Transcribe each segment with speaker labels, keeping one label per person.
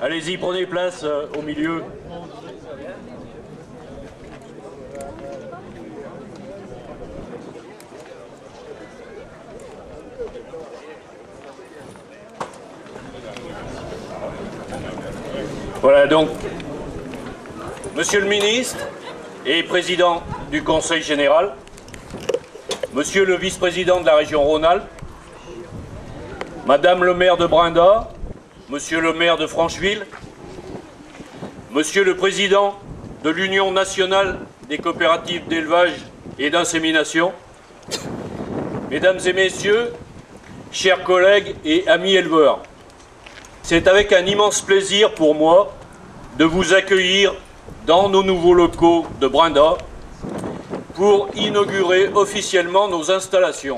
Speaker 1: Allez-y, prenez place au milieu. Voilà donc, Monsieur le ministre et président du Conseil général, Monsieur le vice-président de la région Rhône-Alpes, Madame le maire de Brinda, Monsieur le maire de Francheville, Monsieur le président de l'Union nationale des coopératives d'élevage et d'insémination, Mesdames et Messieurs, chers collègues et amis éleveurs, c'est avec un immense plaisir pour moi de vous accueillir dans nos nouveaux locaux de Brinda pour inaugurer officiellement nos installations.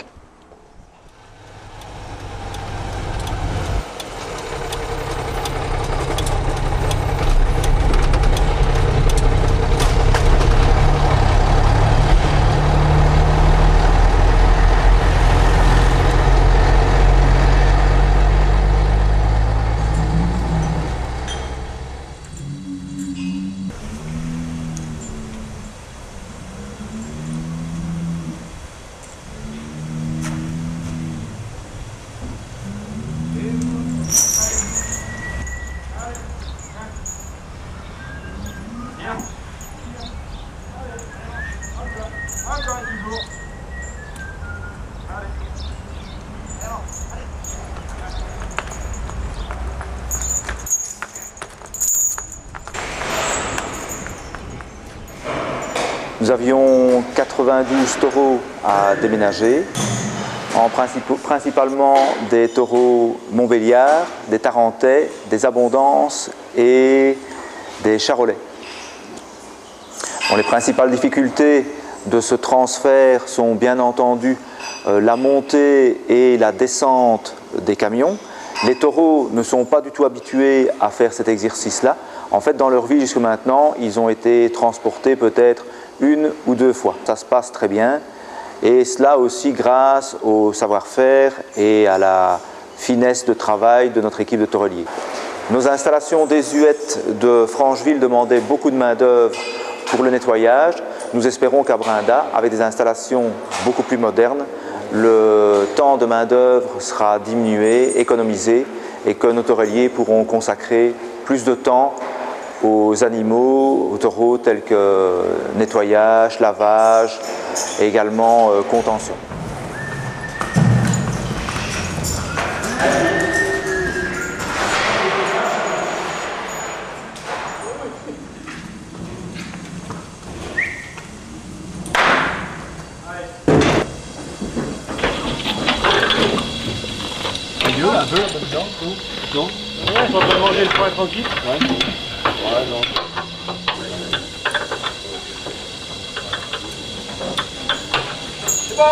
Speaker 2: Nous avions 92 taureaux à déménager, principalement des taureaux montbéliards, des tarentais, des abondances et des charolais. Bon, les principales difficultés de ce transfert sont bien entendu la montée et la descente des camions. Les taureaux ne sont pas du tout habitués à faire cet exercice-là. En fait, dans leur vie jusque maintenant, ils ont été transportés peut-être une ou deux fois. Ça se passe très bien et cela aussi grâce au savoir-faire et à la finesse de travail de notre équipe de taureaux. Nos installations désuètes de Francheville demandaient beaucoup de main-d'œuvre pour le nettoyage. Nous espérons qu'à Brinda, avec des installations beaucoup plus modernes, le temps de main-d'œuvre sera diminué, économisé et que nos taureaux pourront consacrer plus de temps aux animaux, aux taureaux tels que nettoyage, lavage et également contention.
Speaker 3: Un peu, dedans, non? Ouais, ils sont en train de manger le pain tranquille. Ouais. Ouais, non. C'est bon.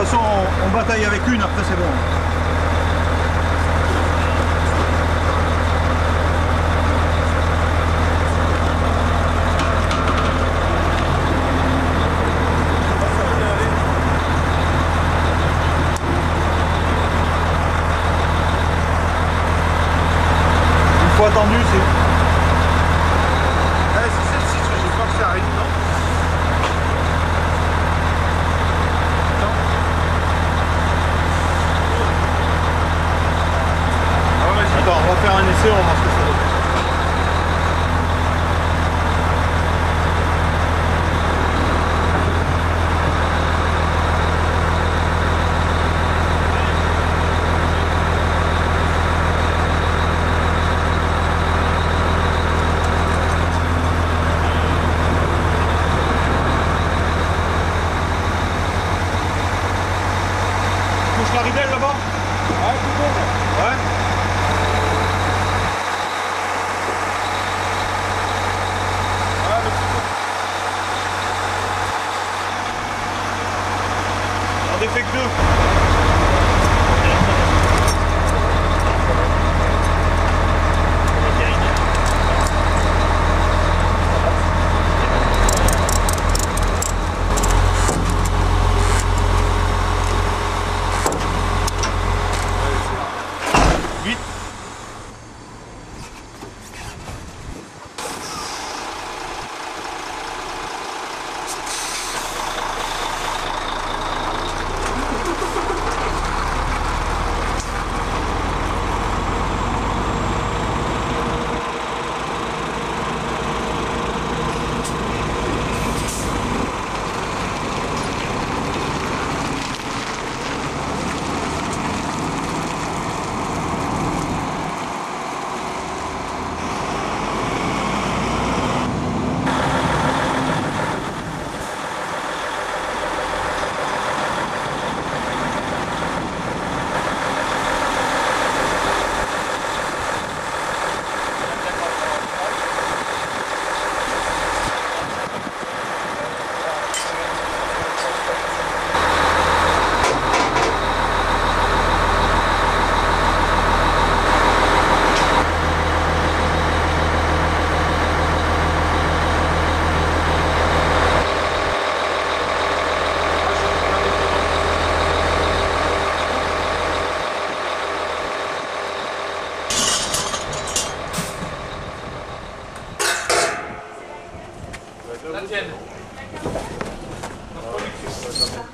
Speaker 4: façon, on bataille avec une, après c'est bon. Une fois attendu, c'est...
Speaker 3: C'est celle-ci, j'ai peur que ça arrive, non?
Speaker 4: Attends, on va faire un essai, on va voir ce que ça donne. Touche la ridelle là-bas? Ouais, tout bon. Ouais. On en fait que deux. Vite.
Speaker 3: La tienne.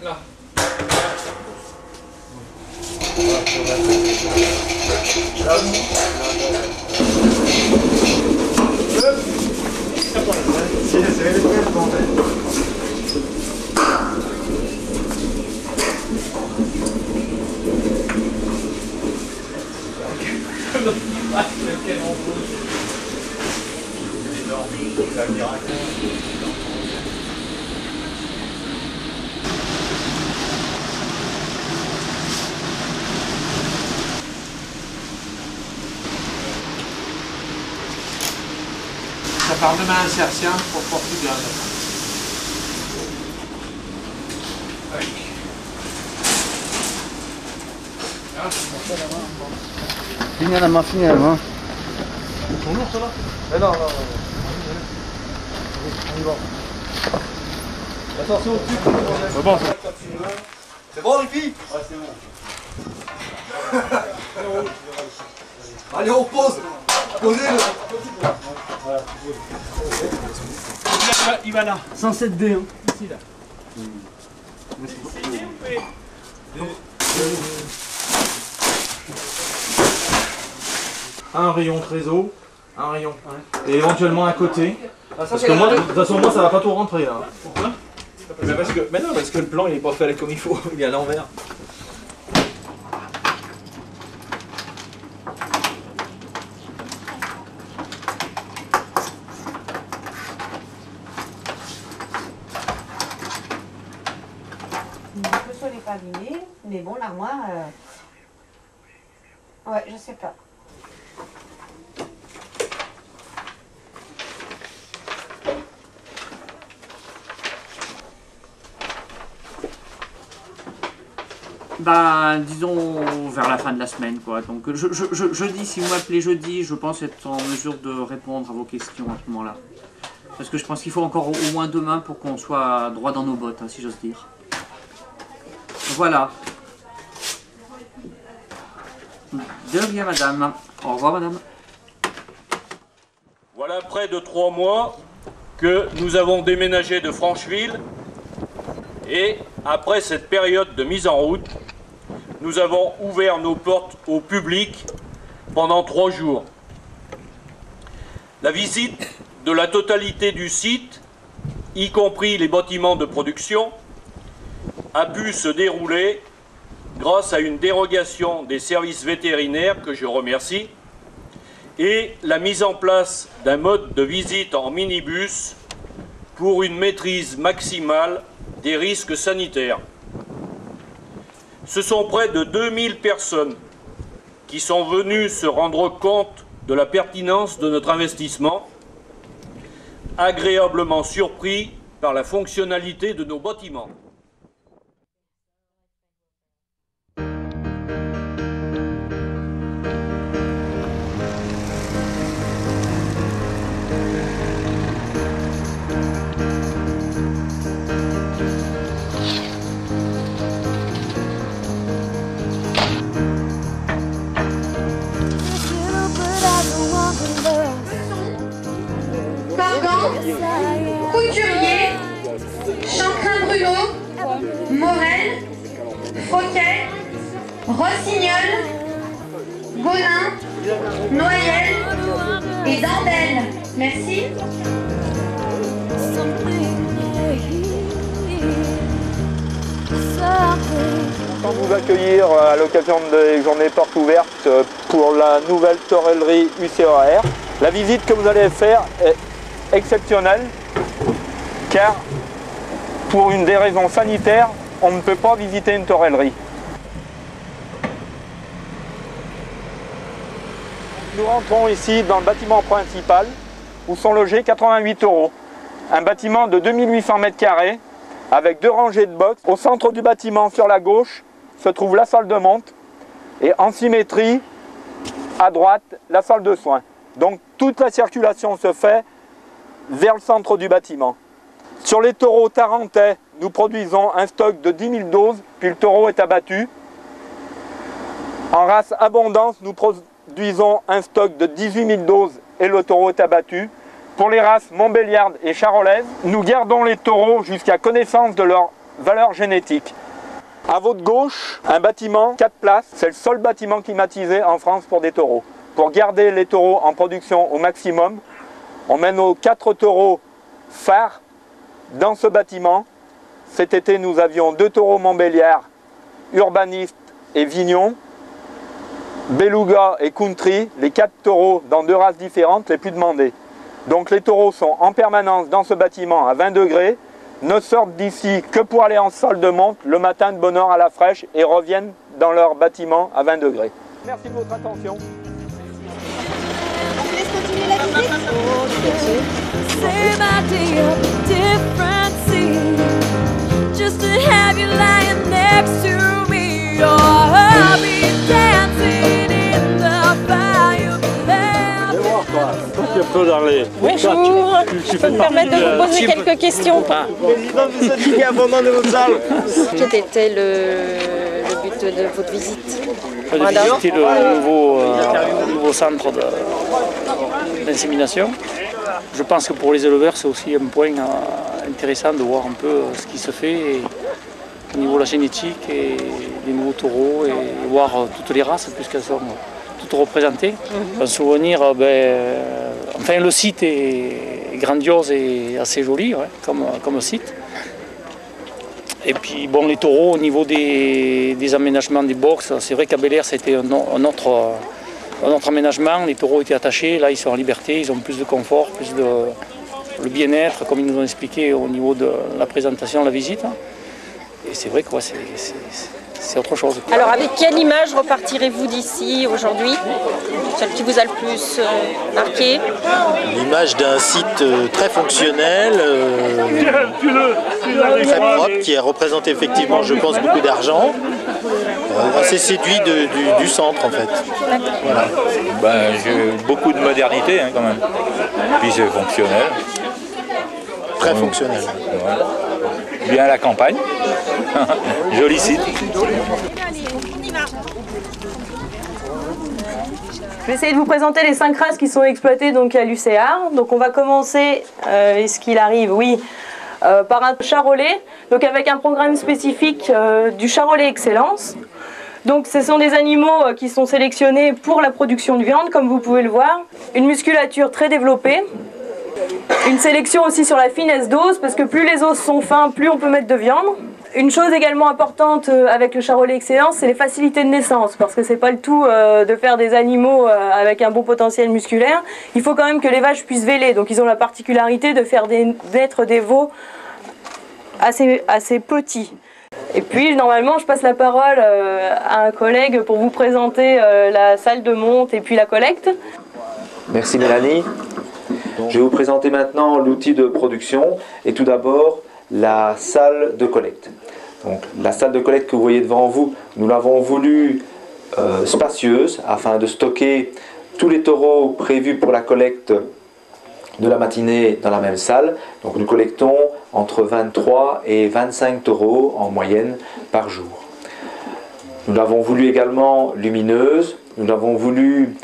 Speaker 3: Là. Ça part de ma insertion pour Portugal.
Speaker 5: Finalement.
Speaker 4: Ton ours là?
Speaker 5: Non.
Speaker 4: On y va.
Speaker 5: Attention au-dessus.
Speaker 4: C'est bon,
Speaker 5: C'est bon les filles?
Speaker 4: Ouais, c'est bon.
Speaker 5: Allez, on pose. Posez-le.
Speaker 3: Il va là.
Speaker 5: 107D. Hein.
Speaker 3: Ici là.
Speaker 4: Un rayon trésor, un rayon. Et éventuellement à côté.
Speaker 3: Ah,
Speaker 4: Parce que moi, de toute façon, moi ça va pas tout rentrer là.
Speaker 3: Pourquoi?
Speaker 4: Mais non, parce que le plan il est pas fait comme il faut, il est à l'envers.
Speaker 6: Le sol n'est pas abîmé, mais bon, l'armoire, ouais, je sais pas.
Speaker 7: Ben, disons vers la fin de la semaine, quoi. Donc jeudi, si vous m'appelez jeudi, je pense être en mesure de répondre à vos questions à ce moment-là. Parce que je pense qu'il faut encore au moins demain pour qu'on soit droit dans nos bottes, hein, si j'ose dire. Voilà. De rien, madame. Au revoir, madame.
Speaker 1: Voilà près de 3 mois que nous avons déménagé de Francheville et après cette période de mise en route, nous avons ouvert nos portes au public pendant 3 jours. La visite de la totalité du site, y compris les bâtiments de production, a pu se dérouler grâce à une dérogation des services vétérinaires que je remercie et la mise en place d'un mode de visite en minibus pour une maîtrise maximale des risques sanitaires. Ce sont près de 2000 personnes qui sont venues se rendre compte de la pertinence de notre investissement, agréablement surpris par la fonctionnalité de nos bâtiments.
Speaker 8: Couturier, Chancrin-Bruno, Morel, Fauquet, Rossignol, Gonin, Noyel et Dandel. Merci.
Speaker 2: Content de vous accueillir à l'occasion des journées portes ouvertes pour la nouvelle torellerie UCAR. La visite que vous allez faire est exceptionnelle car pour des raisons sanitaires, on ne peut pas visiter une torellerie. Nous rentrons ici dans le bâtiment principal où sont logés 88 taureaux. Un bâtiment de 2800 m² avec 2 rangées de box. Au centre du bâtiment, sur la gauche, se trouve la salle de monte et en symétrie, à droite, la salle de soins. Donc toute la circulation se fait vers le centre du bâtiment. Sur les taureaux tarentais, nous produisons un stock de 10 000 doses, puis le taureau est abattu. En race abondance, nous produisons un stock de 18 000 doses et le taureau est abattu. Pour les races montbéliarde et charolaise, nous gardons les taureaux jusqu'à connaissance de leur valeur génétique. À votre gauche, un bâtiment 4 places, c'est le seul bâtiment climatisé en France pour des taureaux. Pour garder les taureaux en production au maximum, on met nos 4 taureaux phares dans ce bâtiment. Cet été, nous avions 2 taureaux Montbéliard, Urbaniste et Vignon, Beluga et Country, les 4 taureaux dans 2 races différentes, les plus demandés. Donc les taureaux sont en permanence dans ce bâtiment à 20 degrés, ne sortent d'ici que pour aller en salle de monte le matin de bonne heure à la fraîche et reviennent dans leur bâtiment à 20 degrés. Merci de votre attention.
Speaker 9: Bonjour, je peux me permettre de vous poser quelques questions ou pas? Quel était le but de votre visite?
Speaker 10: De visiter le nouveau centre d'insémination. Je pense que pour les éleveurs, c'est aussi un point intéressant de voir un peu ce qui se fait au niveau de la génétique et des nouveaux taureaux et voir toutes les races puisqu'elles sont toutes représentées. Un souvenir, enfin le site est grandiose et assez joli comme site. Et puis bon, les taureaux au niveau des aménagements des box, c'est vrai qu'à Bel-Air c'était un autre aménagement, les taureaux étaient attachés, là ils sont en liberté, ils ont plus de confort, plus de le bien-être, comme ils nous ont expliqué au niveau de la présentation, la visite. Et c'est vrai que c'est autre chose.
Speaker 9: Alors avec quelle image repartirez-vous d'ici aujourd'hui? Celle qui vous a le plus marqué?
Speaker 11: L'image d'un site très fonctionnel, très propre, qui représente effectivement, je pense, beaucoup d'argent. assez séduit du centre en fait. Voilà.
Speaker 12: Ben, j'ai beaucoup de modernité hein, quand même. Puis c'est fonctionnel.
Speaker 11: Très fonctionnel.
Speaker 12: Ouais. Bien à la campagne. Joli site.
Speaker 13: Je vais essayer de vous présenter les 5 races qui sont exploitées donc à l'UCR. Donc on va commencer, est-ce qu'il arrive? Oui. Par un charolais, donc avec un programme spécifique du charolais excellence. Donc ce sont des animaux qui sont sélectionnés pour la production de viande, comme vous pouvez le voir. Une musculature très développée. Une sélection aussi sur la finesse d'os, parce que plus les os sont fins, plus on peut mettre de viande. Une chose également importante avec le charolais excellence, c'est les facilités de naissance, parce que c'est pas le tout de faire des animaux avec un bon potentiel musculaire. Il faut quand même que les vaches puissent véler, donc ils ont la particularité de faire naître des veaux assez petits. Et puis normalement je passe la parole à un collègue pour vous présenter la salle de monte et puis la collecte.
Speaker 2: Merci Mélanie. Je vais vous présenter maintenant l'outil de production et tout d'abord la salle de collecte. Donc, la salle de collecte que vous voyez devant vous, nous l'avons voulu spacieuse afin de stocker tous les taureaux prévus pour la collecte de la matinée dans la même salle. Donc nous collectons entre 23 et 25 taureaux en moyenne par jour. Nous l'avons voulu également lumineuse, nous l'avons voulu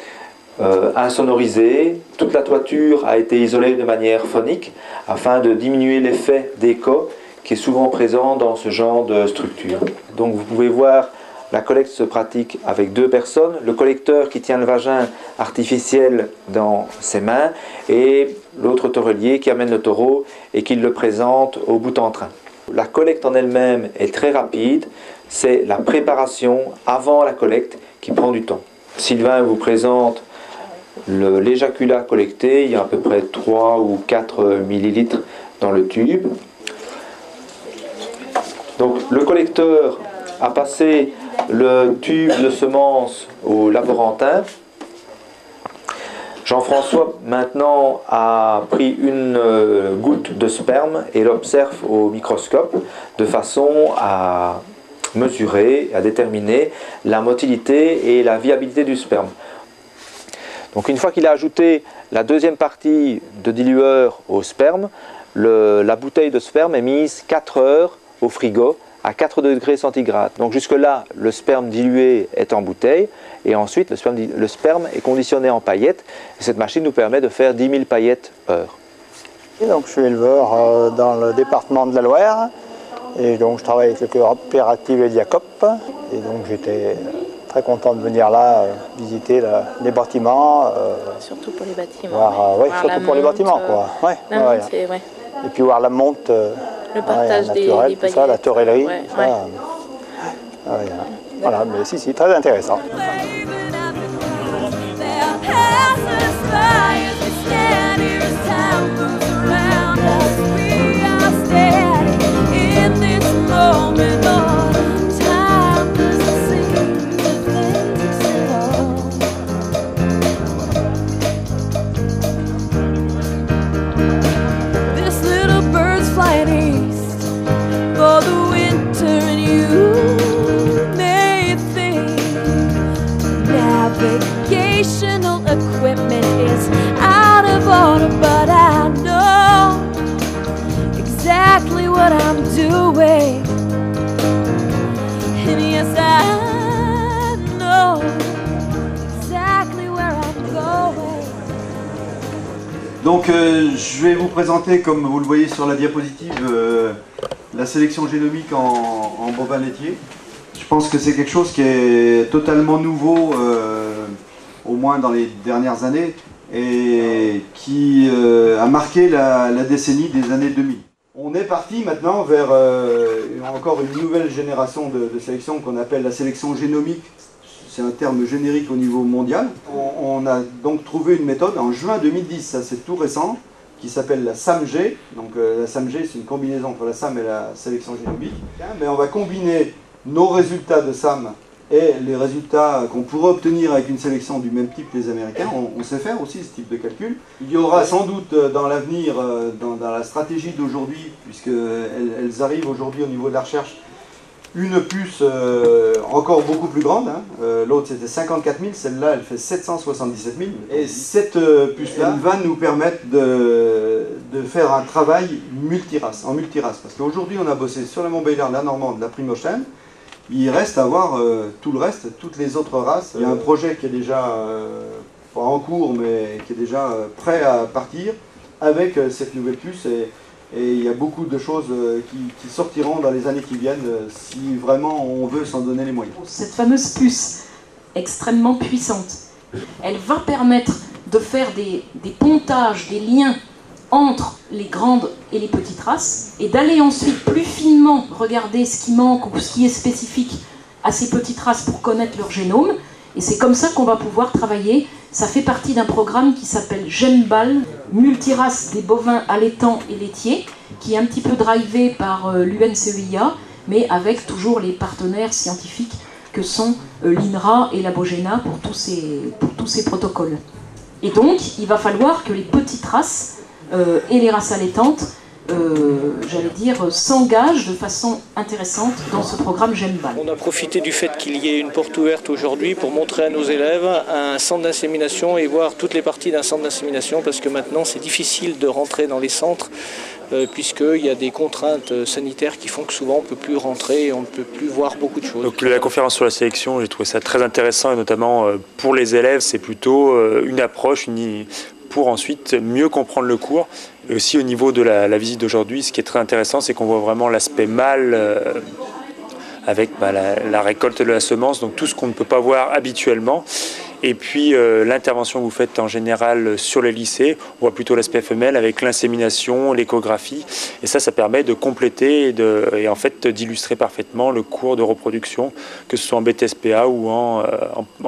Speaker 2: insonorisée. Toute la toiture a été isolée de manière phonique afin de diminuer l'effet d'écho qui est souvent présent dans ce genre de structure. Donc vous pouvez voir, la collecte se pratique avec 2 personnes, le collecteur qui tient le vagin artificiel dans ses mains et l'autre taurelier qui amène le taureau et qui le présente au bout en train. La collecte en elle-même est très rapide, c'est la préparation avant la collecte qui prend du temps. Sylvain vous présente l'éjaculat collecté, il y a à peu près 3 ou 4 millilitres dans le tube. Donc le collecteur a passé le tube de semences au laborantin. Jean-François maintenant a pris une goutte de sperme et l'observe au microscope de façon à mesurer, à déterminer la motilité et la viabilité du sperme. Donc une fois qu'il a ajouté la deuxième partie de dilueur au sperme, la bouteille de sperme est mise 4 heures au frigo à 4 degrés centigrades. Donc jusque là, le sperme dilué est en bouteille et ensuite le sperme est conditionné en paillettes. Et cette machine nous permet de faire 10 000 paillettes heure.
Speaker 14: Et donc je suis éleveur dans le département de la Loire et donc je travaille avec le coopérative Eliacop et donc j'étais très content de venir là visiter les bâtiments.
Speaker 15: Surtout pour les bâtiments.
Speaker 14: Voir, ouais, surtout pour les bâtiments, quoi. Ouais,
Speaker 15: ouais.
Speaker 14: Et puis voir la monte
Speaker 15: le partage
Speaker 14: naturelle,
Speaker 15: des
Speaker 14: tout ça, la torellerie.
Speaker 15: Ouais,
Speaker 14: tout ça. Voilà, mais si, très intéressant.
Speaker 16: Navigational equipment is out of order, but I know exactly what I'm doing. And yes, I know exactly where I'm going.
Speaker 5: Donc je vais vous présenter, comme vous le voyez sur la diapositive, la sélection génomique en bovin laitier. Je pense que c'est quelque chose qui est totalement nouveau, au moins dans les dernières années, et qui a marqué la décennie des années 2000. On est parti maintenant vers encore une nouvelle génération de sélection qu'on appelle la sélection génomique. C'est un terme générique au niveau mondial. On a donc trouvé une méthode en juin 2010, ça c'est tout récent, qui s'appelle la SAMG. Donc la SAMG, c'est une combinaison entre la SAM et la sélection génomique. Mais on va combiner nos résultats de SAM et les résultats qu'on pourrait obtenir avec une sélection du même type que les Américains. On sait faire aussi ce type de calcul. Il y aura sans doute dans l'avenir, dans la stratégie d'aujourd'hui, puisqu'elles arrivent aujourd'hui au niveau de la recherche, une puce encore beaucoup plus grande, hein. L'autre c'était 54 000, celle-là elle fait 777 000. Et cette puce-là va nous permettre de faire un travail multirace, en multirace. Parce qu'aujourd'hui on a bossé sur la Montbéliard, la Normande, la Primochène. Il reste à voir tout le reste, toutes les autres races. Il y a un projet qui est déjà, pas en cours, mais qui est déjà prêt à partir avec cette nouvelle puce. Et il y a beaucoup de choses qui sortiront dans les années qui viennent si vraiment on veut s'en donner les moyens.
Speaker 17: Cette fameuse puce extrêmement puissante, elle va permettre de faire des pontages, des liens entre les grandes et les petites races et d'aller ensuite plus finement regarder ce qui manque ou ce qui est spécifique à ces petites races pour connaître leur génome. Et c'est comme ça qu'on va pouvoir travailler. Ça fait partie d'un programme qui s'appelle GenBAL, multirace des bovins allaitants et laitiers, qui est un petit peu drivé par l'UNCEIA, mais avec toujours les partenaires scientifiques que sont l'INRA et la Bogena pour tous ces protocoles. Et donc, il va falloir que les petites races et les races allaitantes, j'allais dire, s'engagent de façon intéressante dans ce programme GenBAL.
Speaker 10: On a profité du fait qu'il y ait une porte ouverte aujourd'hui pour montrer à nos élèves un centre d'insémination et voir toutes les parties d'un centre d'insémination, parce que maintenant c'est difficile de rentrer dans les centres puisqu'il y a des contraintes sanitaires qui font que souvent on ne peut plus rentrer et on ne peut plus voir beaucoup de choses.
Speaker 18: Donc la conférence sur la sélection, j'ai trouvé ça très intéressant, et notamment pour les élèves, c'est plutôt une approche pour ensuite mieux comprendre le cours. Et aussi au niveau de la visite d'aujourd'hui, ce qui est très intéressant, c'est qu'on voit vraiment l'aspect mâle avec la récolte de la semence, donc tout ce qu'on ne peut pas voir habituellement. Et puis l'intervention que vous faites en général sur les lycées, on voit plutôt l'aspect femelle avec l'insémination, l'échographie. Et ça permet de compléter et en fait d'illustrer parfaitement le cours de reproduction, que ce soit en BTSPA ou en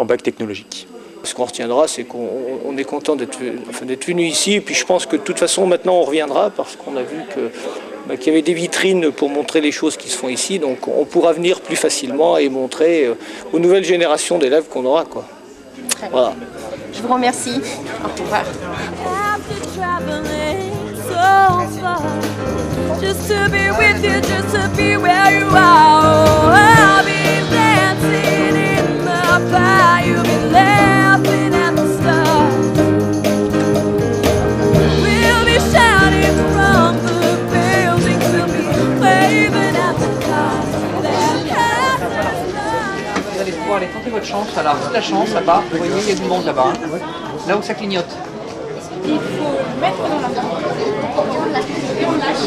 Speaker 18: bac technologique.
Speaker 10: Ce qu'on retiendra, c'est qu'on est content d'être venu ici. Et puis je pense que de toute façon, maintenant, on reviendra parce qu'on a vu qu'il y avait des vitrines pour montrer les choses qui se font ici. Donc on pourra venir plus facilement et montrer aux nouvelles générations d'élèves qu'on aura, quoi. Voilà.
Speaker 9: Je vous remercie. Au revoir.
Speaker 7: Vous allez pouvoir aller tenter votre chance, alors toute la chance là-bas, vous voyez, il y a du monde là-bas, hein. Là où ça clignote.
Speaker 8: Il faut mettre dans la main et on lâche.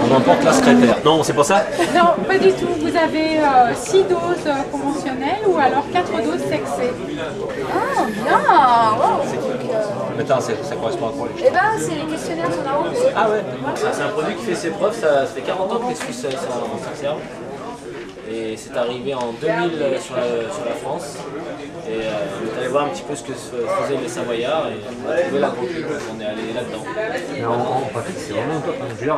Speaker 3: On emporte la secrétaire. Non, c'est pas ça?
Speaker 19: Non, pas du tout. Vous avez 6 doses conventionnelles ou alors 4 doses sexées.
Speaker 8: Ah, bien. Wow.
Speaker 3: Mais attends, ça correspond à quoi les choses?
Speaker 8: Eh ben, c'est les questionnaires qu'on a envoyés.
Speaker 3: Ah ouais. C'est un produit qui fait ses preuves. Ça fait 40 ans que les Suisses s'en servent. Et c'est arrivé en 2000 sur la France. Et on est allé voir un petit peu ce que faisaient les Savoyards et on a trouvé la conclusion. On est allé là-dedans. En pratique, c'est vraiment top. Je veux dire,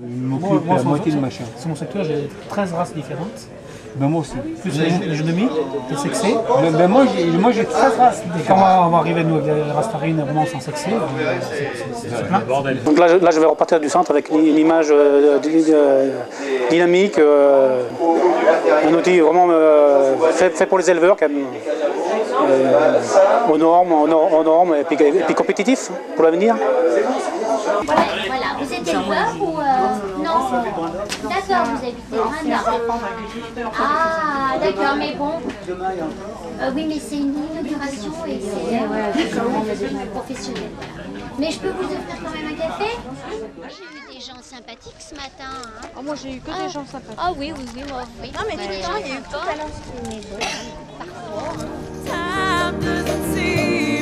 Speaker 20: Moi, la moitié de ma chaîne. Sur mon secteur, j'ai 13 races différentes. Ben moi aussi. Plus les genomies, les sexés. Ben moi j'ai 13 races. Quand on va arriver nous, avec les races farines vraiment sans sexé, c'est plein. Donc là, je vais repartir du centre avec une image dynamique, un outil vraiment fait pour les éleveurs, quand même, aux normes et puis compétitif pour l'avenir.
Speaker 8: Voilà, vous êtes éleveur ou non? D'accord, vous habitez Randa. Ah, d'accord, mais bon. Oui, mais c'est une inauguration et c'est professionnel. Mais je peux vous offrir quand même un café? J'ai eu des gens sympathiques ce matin. Hein.
Speaker 19: Oh, moi j'ai eu que des gens sympathiques.
Speaker 8: Ah oui, moi oui.
Speaker 19: Non, mais des gens, il y a eu tout à l'heure.
Speaker 8: Parfois.
Speaker 16: Time doesn't seem